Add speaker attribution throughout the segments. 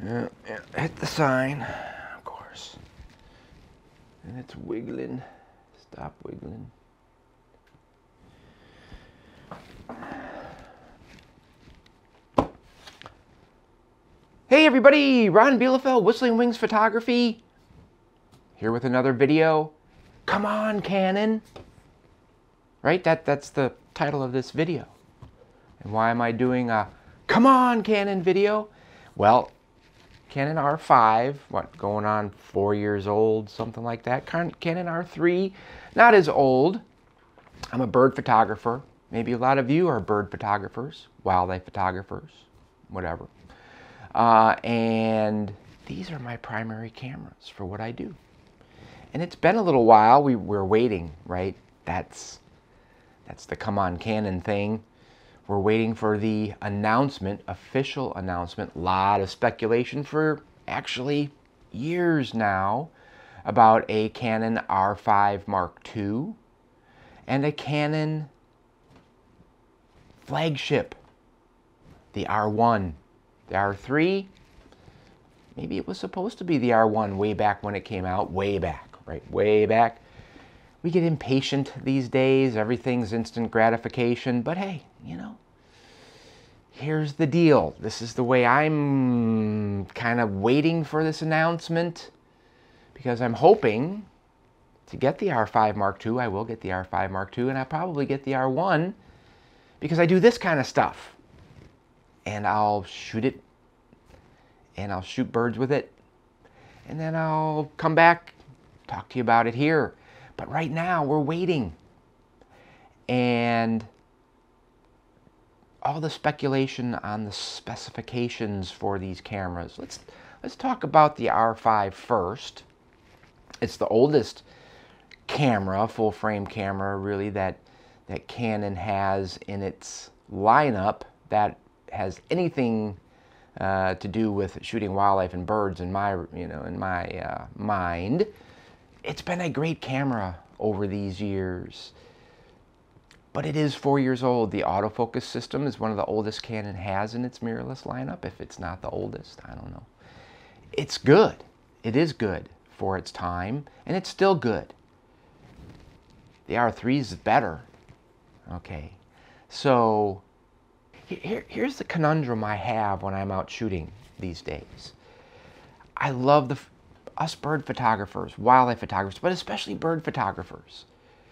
Speaker 1: Yeah, hit the sign, of course. And it's wiggling. Stop wiggling. Hey everybody, Ron Bielefeld, Whistling Wings Photography, here with another video. Come on, Canon. Right, that's the title of this video. And why am I doing a Come on, Canon video? Well, Canon R5, going on 4 years old, something like that. Canon R3, not as old. I'm a bird photographer. Maybe a lot of you are bird photographers, wildlife photographers, whatever. And these are my primary cameras for what I do. And it's been a little while. We're waiting, right? That's the Come on Canon thing. We're waiting for the announcement, official announcement. A lot of speculation for actually years now about a Canon R5 Mk and a Canon flagship, the R1. The R3, maybe it was supposed to be the R1 way back when it came out. Way back, right? Way back. We get impatient these days. Everything's instant gratification. But hey, you know, here's the deal. This is the way I'm kind of waiting for this announcement, because I'm hoping to get the R5 Mk. I will get the R5 Mk, and I'll probably get the R1 because I do this kind of stuff. And I'll shoot it, and I'll shoot birds with it, and then I'll come back, talk to you about it here. But right now, we're waiting. And all the speculation on the specifications for these cameras. Let's talk about the R5 first. It's the oldest camera, full-frame camera, really, that Canon has in its lineup that has anything to do with shooting wildlife and birds in my mind. It's been a great camera over these years, but it is 4 years old. The autofocus system is one of the oldest Canon has in its mirrorless lineup. If it's not the oldest, I don't know. It's good. It is good for its time, and it's still good. The R3 is better. Okay, so here's the conundrum I have when I'm out shooting these days. I love us bird photographers, wildlife photographers, but especially bird photographers.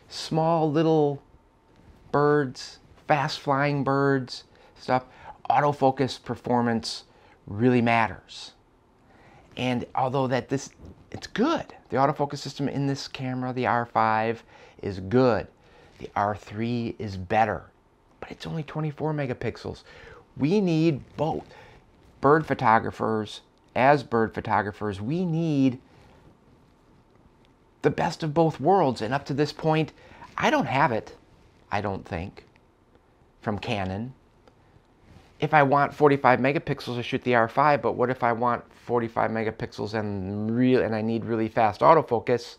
Speaker 1: Small little birds, fast flying birds, stuff. Autofocus performance really matters. And although it's good. The autofocus system in this camera, the R5, is good. The R3 is better. But it's only 24 megapixels. We need both. Bird photographers, as bird photographers, we need the best of both worlds. And up to this point, I don't have it, I don't think, from Canon. If I want 45 megapixels, I shoot the R5, but what if I want 45 megapixels and I need really fast autofocus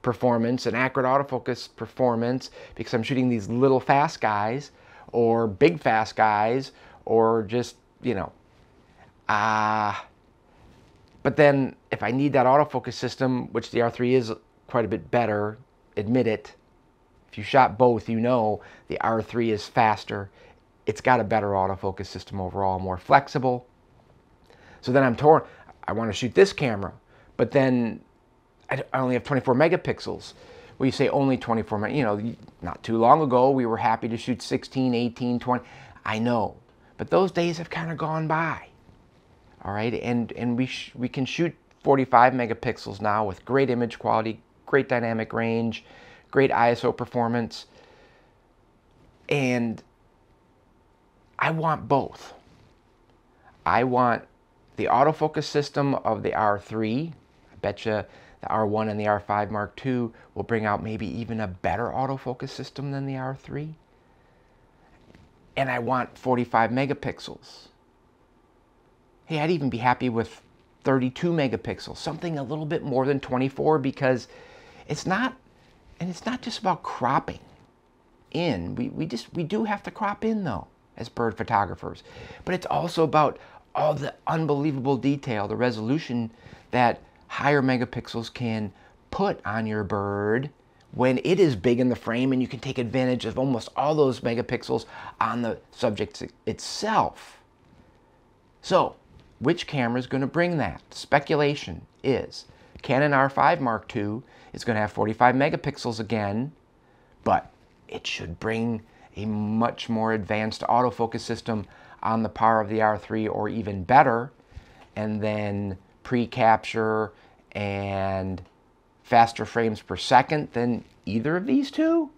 Speaker 1: performance and accurate autofocus performance because I'm shooting these little fast guys, or big fast guys, or just, you know. But then if I need that autofocus system, which the R3 is quite a bit better, admit it. If you shot both, you know the R3 is faster. It's got a better autofocus system overall, more flexible. So then I'm torn. I want to shoot this camera, but then I only have 24 megapixels. Well, you say only 24 minutes. You know, not too long ago, we were happy to shoot 16, 18, 20. I know. But those days have kind of gone by. All right? And we can shoot 45 megapixels now with great image quality, great dynamic range, great ISO performance. And I want both. I want the autofocus system of the R3. I bet you the R1 and the R5 Mk will bring out maybe even a better autofocus system than the R3. And I want 45 megapixels. Hey, I'd even be happy with 32 megapixels, something a little bit more than 24, because it's not just about cropping in. We do have to crop in though, as bird photographers. But it's also about all the unbelievable detail, the resolution that higher megapixels can put on your bird when it is big in the frame, and you can take advantage of almost all those megapixels on the subject itself. So, which camera is going to bring that? Speculation is Canon R5 Mark II is going to have 45 megapixels again, but it should bring a much more advanced autofocus system on the par of the R3 or even better, and then pre-capture and faster frames per second than either of these two?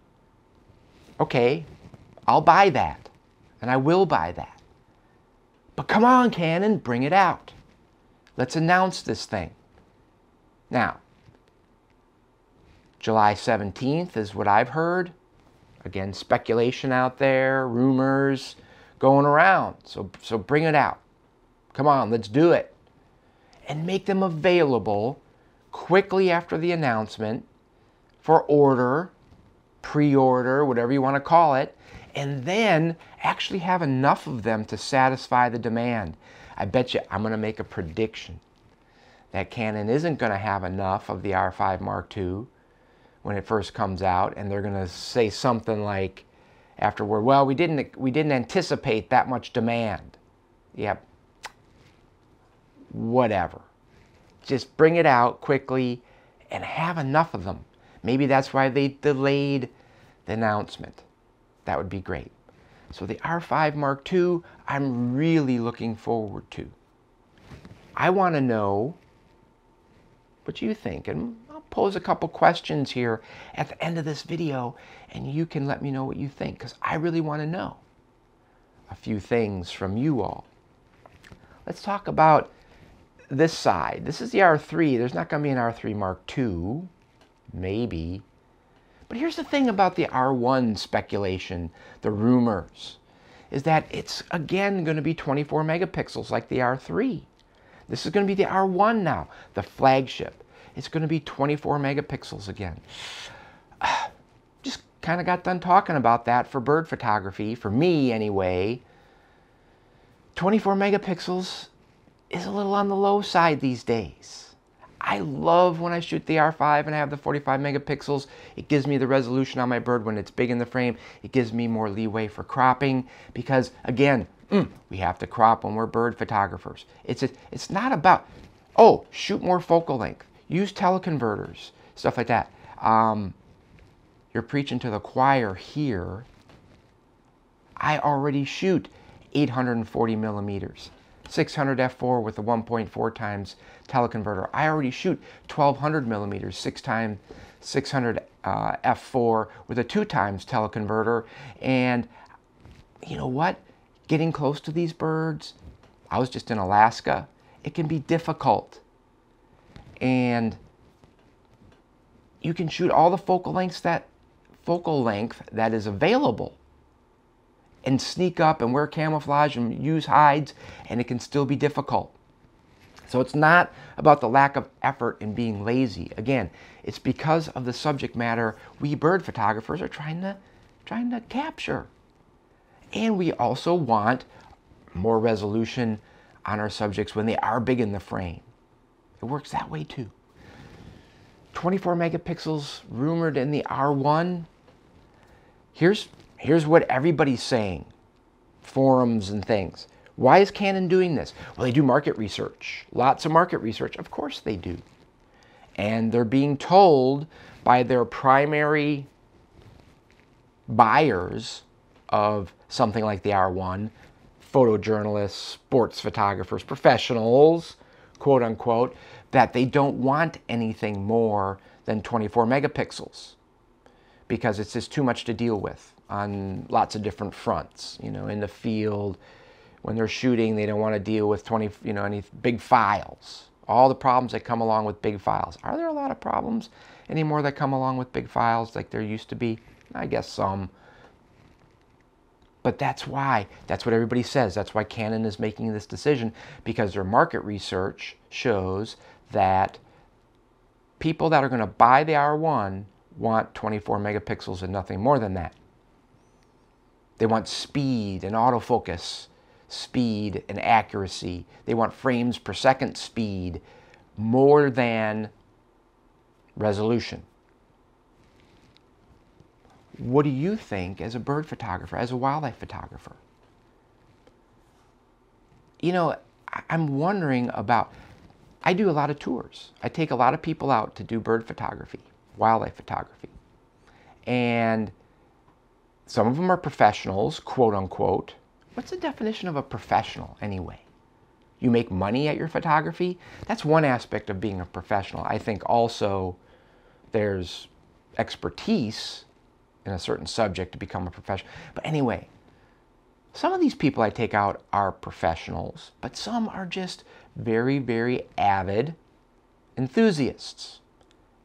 Speaker 1: Okay, I'll buy that, and I will buy that. But come on, Canon, bring it out. Let's announce this thing. Now, July 17th is what I've heard. Again, speculation out there, rumors going around. So bring it out. Come on, let's do it. And make them available quickly after the announcement for order, pre-order, whatever you want to call it, and then actually have enough of them to satisfy the demand. I bet you I'm going to make a prediction that Canon isn't going to have enough of the R5 Mark II when it first comes out, and they're going to say something like afterward, well, we didn't anticipate that much demand. Yep. Whatever. Just bring it out quickly and have enough of them. Maybe that's why they delayed the announcement. That would be great. So the R5 Mark II, I'm really looking forward to. I want to know what you think, and I'll pose a couple questions here at the end of this video, and you can let me know what you think, because I really want to know a few things from you all. Let's talk about this side. This is the R3. There's not going to be an R3 Mark II, maybe. But here's the thing about the R1 speculation, the rumors, is that it's again going to be 24 megapixels like the R3. This is going to be the R1 now, the flagship. It's going to be 24 megapixels again. Just kind of got done talking about that for bird photography, for me anyway. 24 megapixels is a little on the low side these days. I love when I shoot the R5 and I have the 45 megapixels. It gives me the resolution on my bird when it's big in the frame. It gives me more leeway for cropping because, again, we have to crop when we're bird photographers. It's not about, oh, shoot more focal length, use teleconverters, stuff like that. You're preaching to the choir here. I already shoot 840 millimeters. 600 f4 with a 1.4 times teleconverter. I already shoot 1200 millimeters, 600 f4 with a 2 times teleconverter. And you know what? Getting close to these birds, I was just in Alaska, it can be difficult. And you can shoot all the focal length that is available and sneak up and wear camouflage and use hides, and it can still be difficult. So it's not about the lack of effort and being lazy. Again, it's because of the subject matter we bird photographers are trying to capture. And we also want more resolution on our subjects when they are big in the frame. It works that way too. 24 megapixels rumored in the R1. Here's what everybody's saying, forums and things. Why is Canon doing this? Well, they do market research, lots of market research. Of course they do. And they're being told by their primary buyers of something like the R1, photojournalists, sports photographers, professionals, quote unquote, that they don't want anything more than 24 megapixels because it's just too much to deal with on lots of different fronts. You know, in the field, when they're shooting, they don't want to deal with any big files. All the problems that come along with big files. Are there a lot of problems anymore that come along with big files like there used to be? I guess some. But that's why. That's what everybody says. That's why Canon is making this decision, because their market research shows that people that are going to buy the R1 want 24 megapixels and nothing more than that. They want speed and autofocus speed and accuracy. They want frames per second speed more than resolution. What do you think as a bird photographer, as a wildlife photographer? You know, I'm wondering about, I do a lot of tours. I take a lot of people out to do bird photography, wildlife photography. And some of them are professionals, quote unquote. What's the definition of a professional anyway? You make money at your photography? That's one aspect of being a professional. I think also there's expertise in a certain subject to become a professional. But anyway, some of these people I take out are professionals, but some are just very, very avid enthusiasts.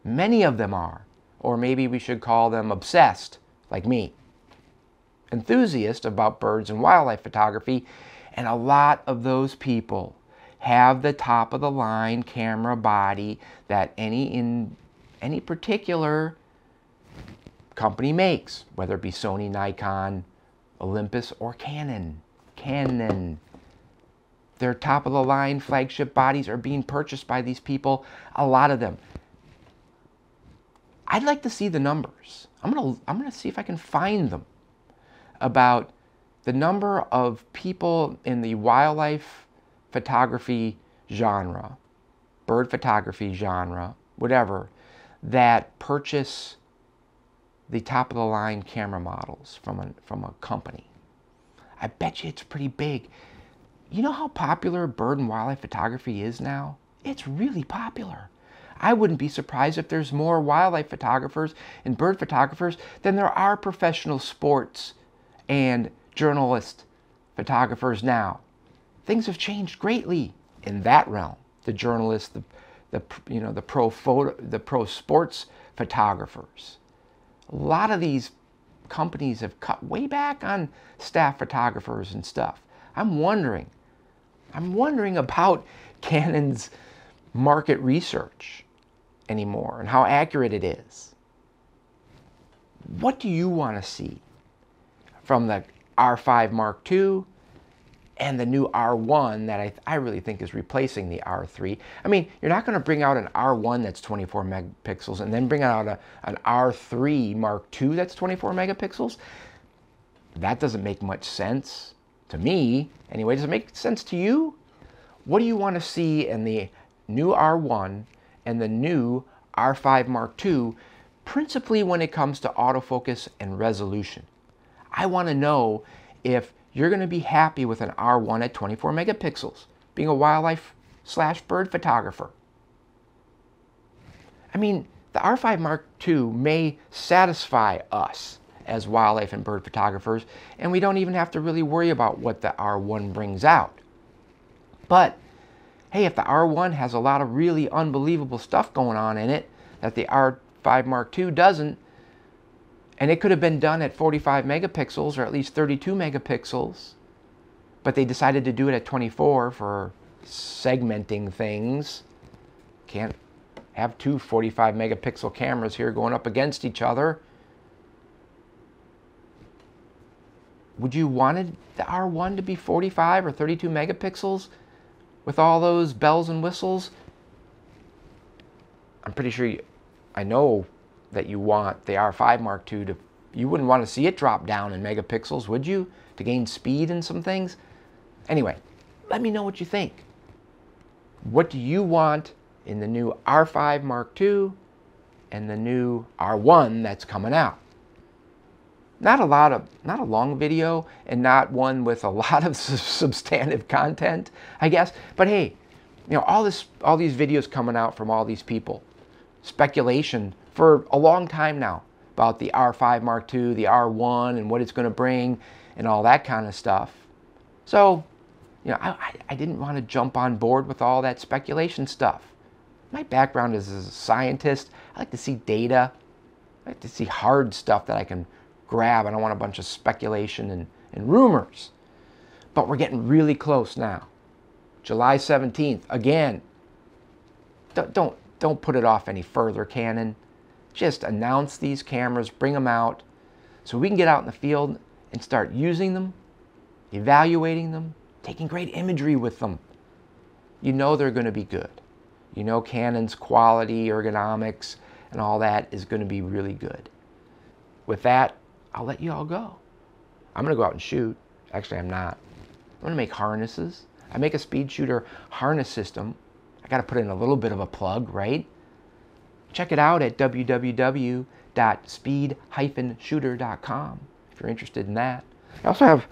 Speaker 1: Many of them are, or maybe we should call them obsessed, like me. Enthusiast about birds and wildlife photography, and a lot of those people have the top of the line camera body that any particular company makes, whether it be Sony, Nikon, Olympus, or Canon. Their top of the line flagship bodies are being purchased by these people, a lot of them. I'd like to see the numbers. I'm gonna see if I can find them, about the number of people in the wildlife photography genre, bird photography genre, whatever, that purchase the top of the line camera models from a company. I bet you it's pretty big. You know how popular bird and wildlife photography is now? It's really popular. I wouldn't be surprised if there's more wildlife photographers and bird photographers than there are professional sports and journalist photographers now. Things have changed greatly in that realm. The journalists, the pro sports photographers. A lot of these companies have cut way back on staff photographers and stuff. I'm wondering about Canon's market research anymore and how accurate it is. What do you want to see from the R5 Mark II and the new R1 that I really think is replacing the R3? I mean, you're not going to bring out an R1 that's 24 megapixels and then bring out an R3 Mark II that's 24 megapixels. That doesn't make much sense to me. Anyway, does it make sense to you? What do you want to see in the new R1 and the new R5 Mark II, principally when it comes to autofocus and resolution? I want to know if you're going to be happy with an R1 at 24 megapixels, being a wildlife/bird photographer. I mean, the R5 Mark II may satisfy us as wildlife and bird photographers, and we don't even have to really worry about what the R1 brings out. But hey, if the R1 has a lot of really unbelievable stuff going on in it that the R5 Mark II doesn't, and it could have been done at 45 megapixels or at least 32 megapixels, but they decided to do it at 24 for segmenting things. Can't have two 45 megapixel cameras here going up against each other. Would you wanted the R1 to be 45 or 32 megapixels with all those bells and whistles? I'm pretty sure I know that you want the R5 Mark II to, you wouldn't want to see it drop down in megapixels, would you? To gain speed and some things? Anyway, let me know what you think. What do you want in the new R5 Mark II and the new R1 that's coming out? Not a long video and not one with a lot of substantive content, I guess. But hey, you know, all these videos coming out from all these people, speculation for a long time now about the R5 Mark II, the R1, and what it's going to bring, and all that kind of stuff. So, you know, I didn't want to jump on board with all that speculation stuff. My background is as a scientist. I like to see data. I like to see hard stuff that I can grab. I don't want a bunch of speculation and rumors. But we're getting really close now. July 17th, again. Don't put it off any further, Canon. Just announce these cameras, bring them out, so we can get out in the field and start using them, evaluating them, taking great imagery with them. You know they're going to be good. You know Canon's quality, ergonomics, and all that is going to be really good. With that, I'll let you all go. I'm going to go out and shoot. Actually, I'm not. I'm going to make harnesses. I make a speed shooter harness system. I got to put in a little bit of a plug, right? Check it out at www.speed-shooter.com if you're interested in that. I also have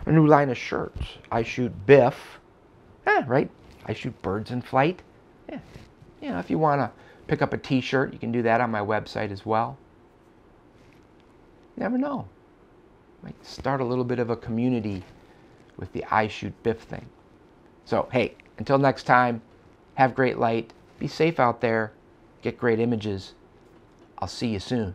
Speaker 1: a new line of shirts. I shoot Biff. Right? I shoot birds in flight. Yeah. You know, if you want to pick up a t-shirt, you can do that on my website as well. You never know. Might start a little bit of a community with the I Shoot Biff thing. So, hey, until next time, have great light. Be safe out there. Get great images. I'll see you soon.